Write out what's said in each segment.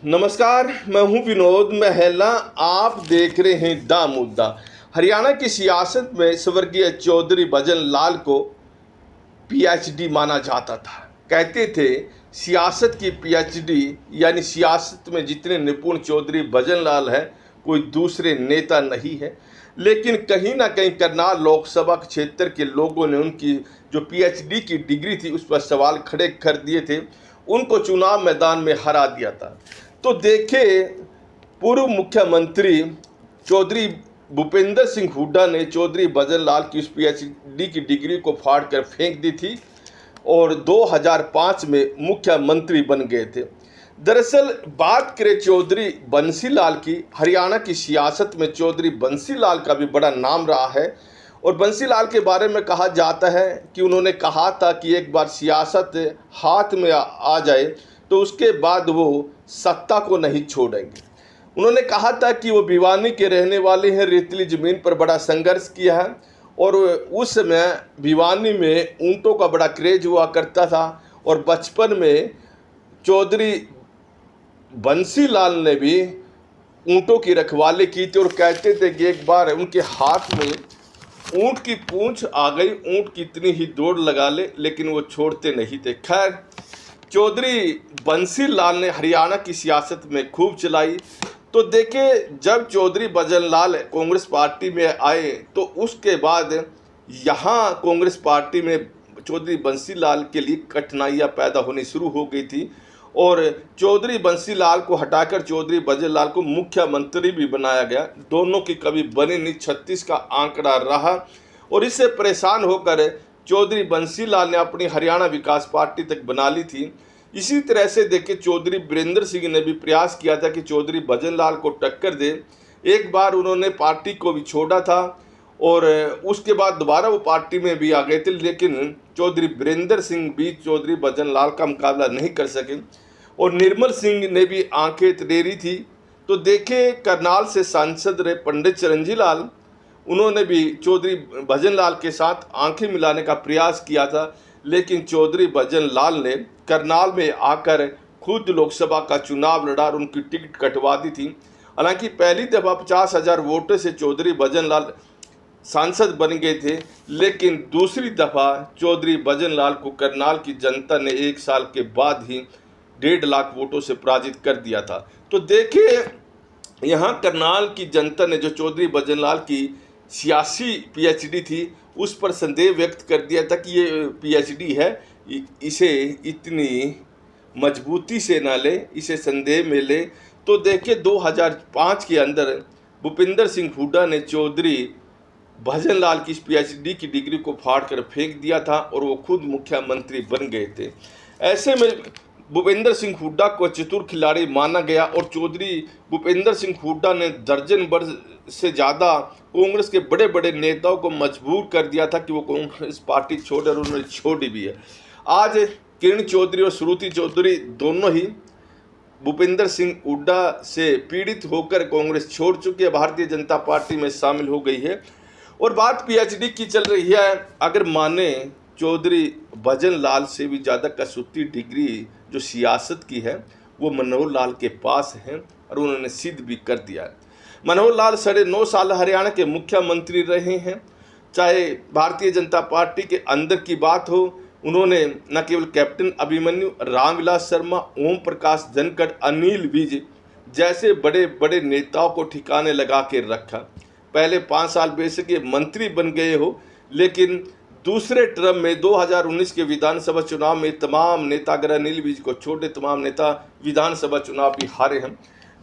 नमस्कार, मैं हूं विनोद महला। आप देख रहे हैं दा मुद्दा। हरियाणा की सियासत में स्वर्गीय चौधरी भजन लाल को पीएचडी माना जाता था। कहते थे सियासत की पीएचडी यानी सियासत में जितने निपुण चौधरी भजन लाल है कोई दूसरे नेता नहीं है। लेकिन कहीं ना कहीं करनाल लोकसभा क्षेत्र के लोगों ने उनकी जो पीएचडी की डिग्री थी उस पर सवाल खड़े कर दिए थे, उनको चुनाव मैदान में हरा दिया था। तो देखे पूर्व मुख्यमंत्री चौधरी भूपेंद्र सिंह हुड्डा ने चौधरी भजन लाल की उस पीएचडी की डिग्री को फाड़ कर फेंक दी थी और 2005 में मुख्यमंत्री बन गए थे। दरअसल बात करें चौधरी बंसी लाल की, हरियाणा की सियासत में चौधरी बंसी लाल का भी बड़ा नाम रहा है। और बंसी लाल के बारे में कहा जाता है कि उन्होंने कहा था कि एक बार सियासत हाथ में आ जाए तो उसके बाद वो सत्ता को नहीं छोड़ेंगे। उन्होंने कहा था कि वो भिवानी के रहने वाले हैं, रेतीली ज़मीन पर बड़ा संघर्ष किया है और उस समय भिवानी में ऊँटों का बड़ा क्रेज हुआ करता था। और बचपन में चौधरी बंसी लाल ने भी ऊँटों की रखवाली की थी और कहते थे कि एक बार उनके हाथ में ऊँट की पूंछ आ गई, ऊँट कितनी ही दौड़ लगा ले लेकिन वो छोड़ते नहीं थे। खैर, चौधरी बंसी लाल ने हरियाणा की सियासत में खूब चलाई। तो देखे जब चौधरी भजन लाल कांग्रेस पार्टी में आए तो उसके बाद यहाँ कांग्रेस पार्टी में चौधरी बंसी लाल के लिए कठिनाइयाँ पैदा होनी शुरू हो गई थी और चौधरी बंसी लाल को हटाकर चौधरी भजन लाल को मुख्यमंत्री भी बनाया गया। दोनों की कभी बनी नहीं, 36 का आंकड़ा रहा और इससे परेशान होकर चौधरी बंसी लाल ने अपनी हरियाणा विकास पार्टी तक बना ली थी। इसी तरह से देखे चौधरी वीरेंद्र सिंह ने भी प्रयास किया था कि चौधरी भजन लाल को टक्कर दे। एक बार उन्होंने पार्टी को भी छोड़ा था और उसके बाद दोबारा वो पार्टी में भी आ गए थे, लेकिन चौधरी वीरेंद्र सिंह भी चौधरी भजन लाल का मुकाबला नहीं कर सके और निर्मल सिंह ने भी आंखें तरेरी थी। तो देखे करनाल से सांसद रहे पंडित चिरंजी लाल, उन्होंने भी चौधरी भजन लाल के साथ आंखें मिलाने का प्रयास किया था, लेकिन चौधरी भजन लाल ने करनाल में आकर खुद लोकसभा का चुनाव लड़ा और उनकी टिकट कटवा दी थी। हालांकि पहली दफ़ा 50,000 वोटों से चौधरी भजन लाल सांसद बन गए थे, लेकिन दूसरी दफ़ा चौधरी भजन लाल को करनाल की जनता ने 1 साल के बाद ही 1.5 लाख वोटों से पराजित कर दिया था। तो देखिए यहाँ करनाल की जनता ने जो चौधरी भजन लाल की सियासी पीएचडी थी उस पर संदेह व्यक्त कर दिया था कि ये पीएचडी है, इसे इतनी मजबूती से ना ले, इसे संदेह में ले। तो देखिए 2005 के अंदर भूपेंद्र सिंह हुड्डा ने चौधरी भजन लाल की पीएचडी की डिग्री को फाड़ कर फेंक दिया था और वो खुद मुख्यमंत्री बन गए थे। ऐसे में भूपेंद्र सिंह हुड्डा को चतुर खिलाड़ी माना गया और चौधरी भूपेंद्र सिंह हुड्डा ने दर्जन भर से ज़्यादा कांग्रेस के बड़े बड़े नेताओं को मजबूर कर दिया था कि वो कांग्रेस पार्टी छोड़े और उन्होंने छोड़ी भी है। आज किरण चौधरी और श्रुति चौधरी दोनों ही भूपेंद्र सिंह हुड्डा से पीड़ित होकर कांग्रेस छोड़ चुकी है, भारतीय जनता पार्टी में शामिल हो गई है। और बात पीएचडी की चल रही है। अगर माने चौधरी भजन लाल से भी ज़्यादा कसूती डिग्री जो सियासत की है वो मनोहर लाल के पास है और उन्होंने सिद्ध भी कर दिया है। मनोहर लाल 9.5 साल हरियाणा के मुख्यमंत्री रहे हैं। चाहे भारतीय जनता पार्टी के अंदर की बात हो, उन्होंने न केवल कैप्टन अभिमन्यु, रामविलास शर्मा, ओम प्रकाश धनखड़, अनिल विज जैसे बड़े बड़े नेताओं को ठिकाने लगा के रखा। पहले 5 साल बेशक ये मंत्री बन गए हो, लेकिन दूसरे टर्म में 2019 के विधानसभा चुनाव में तमाम नेता, अगर अनिल विज को छोटे तमाम नेता विधानसभा चुनाव भी हारे हैं।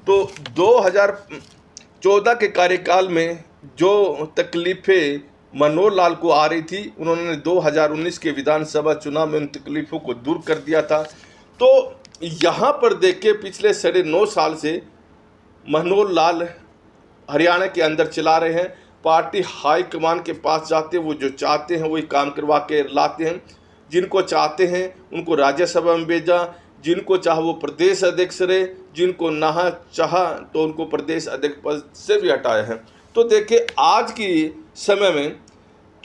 तो 2014 के कार्यकाल में जो तकलीफ़ें मनोहर लाल को आ रही थी, उन्होंने 2019 के विधानसभा चुनाव में उन तकलीफ़ों को दूर कर दिया था। तो यहाँ पर देखिए पिछले 9.5 साल से मनोहर लाल हरियाणा के अंदर चला रहे हैं। पार्टी हाईकमान के पास जाते हैं, वो जो चाहते हैं वही काम करवा के लाते हैं। जिनको चाहते हैं उनको राज्यसभा में भेजा, जिनको चाह वो प्रदेश अध्यक्ष रहे, जिनको ना चाहा तो उनको प्रदेश अध्यक्ष पद से भी हटाया है। तो देखिए आज की समय में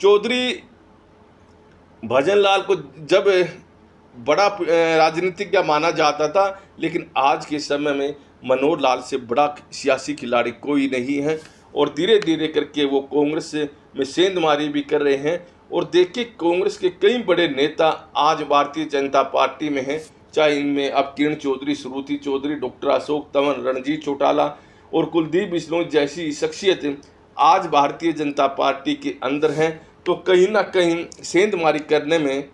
चौधरी भजन लाल को जब बड़ा राजनीतिज्ञ माना जाता था, लेकिन आज के समय में मनोहर लाल से बड़ा सियासी खिलाड़ी कोई नहीं है। और धीरे धीरे करके वो कांग्रेस में सेंधमारी भी कर रहे हैं। और देखिए, कांग्रेस के कई बड़े नेता आज भारतीय जनता पार्टी में हैं, चाहे इनमें अब किरण चौधरी, श्रुति चौधरी, डॉक्टर अशोक तंवर, रणजीत चौटाला और कुलदीप बिश्नोई जैसी शख्सियत आज भारतीय जनता पार्टी के अंदर हैं। तो कहीं ना कहीं सेंधमारी करने में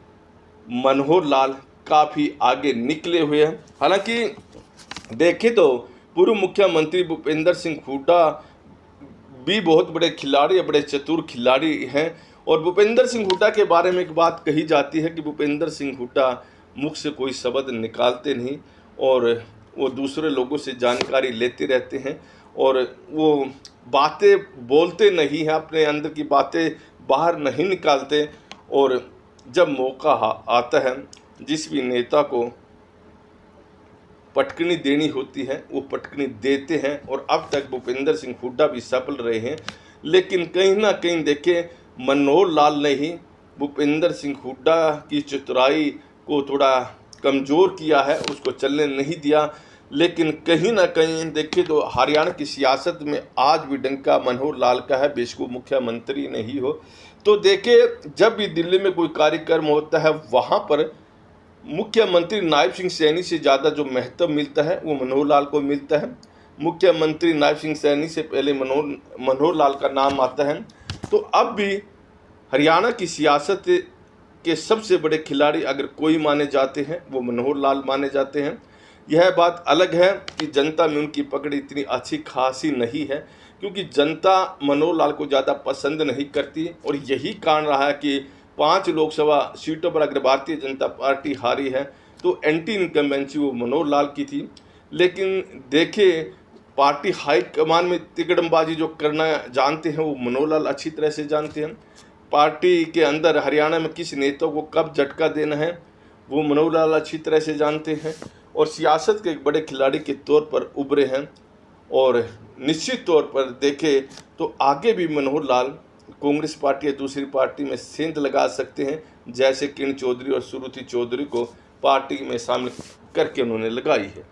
मनोहर लाल काफ़ी आगे निकले हुए हैं। हालांकि देखें तो पूर्व मुख्यमंत्री भूपेंद्र सिंह हुड्डा भी बहुत बड़े खिलाड़ी, बड़े चतुर खिलाड़ी हैं। और भूपेंद्र सिंह हुड्डा के बारे में एक बात कही जाती है कि भूपेंद्र सिंह हुड्डा मुख से कोई शब्द निकालते नहीं और वो दूसरे लोगों से जानकारी लेते रहते हैं और वो बातें बोलते नहीं हैं, अपने अंदर की बातें बाहर नहीं निकालते। और जब मौका आता है, जिस भी नेता को पटकनी देनी होती है वो पटकनी देते हैं। और अब तक भूपेंद्र सिंह हुड्डा भी सफल रहे हैं, लेकिन कहीं ना कहीं देखें, मनोहर लाल ने ही भूपेंद्र सिंह हुड्डा की चतुराई को थोड़ा कमज़ोर किया है, उसको चलने नहीं दिया। लेकिन कहीं ना कहीं देखें तो हरियाणा की सियासत में आज भी डंका मनोहर लाल का है, बेशक वो मुख्यमंत्री नहीं हो। तो देखिए, जब भी दिल्ली में कोई कार्यक्रम होता है वहाँ पर मुख्यमंत्री नायब सिंह सैनी से ज़्यादा जो महत्व मिलता है वो मनोहर लाल को मिलता है। मुख्यमंत्री नायब सिंह सैनी से पहले मनोहर लाल का नाम आता है। तो अब भी हरियाणा की सियासत के सबसे बड़े खिलाड़ी अगर कोई माने जाते हैं वो मनोहर लाल माने जाते हैं। यह बात अलग है कि जनता में उनकी पकड़ इतनी अच्छी खासी नहीं है, क्योंकि जनता मनोहर लाल को ज़्यादा पसंद नहीं करती। और यही कारण रहा है कि 5 लोकसभा सीटों पर अगर भारतीय जनता पार्टी हारी है तो एंटी इनकम्बेंसी वो मनोहर लाल की थी। लेकिन देखिए, पार्टी हाईकमान में तिकड़मबाजी जो करना जानते हैं वो मनोहर लाल अच्छी तरह से जानते हैं। पार्टी के अंदर हरियाणा में किस नेता को कब झटका देना है वो मनोहर लाल अच्छी तरह से जानते हैं और सियासत के एक बड़े खिलाड़ी के तौर पर उभरे हैं। और निश्चित तौर पर देखें तो आगे भी मनोहर लाल कांग्रेस पार्टी या दूसरी पार्टी में सेंध लगा सकते हैं, जैसे किरण चौधरी और श्रुति चौधरी को पार्टी में शामिल करके उन्होंने लगाई है।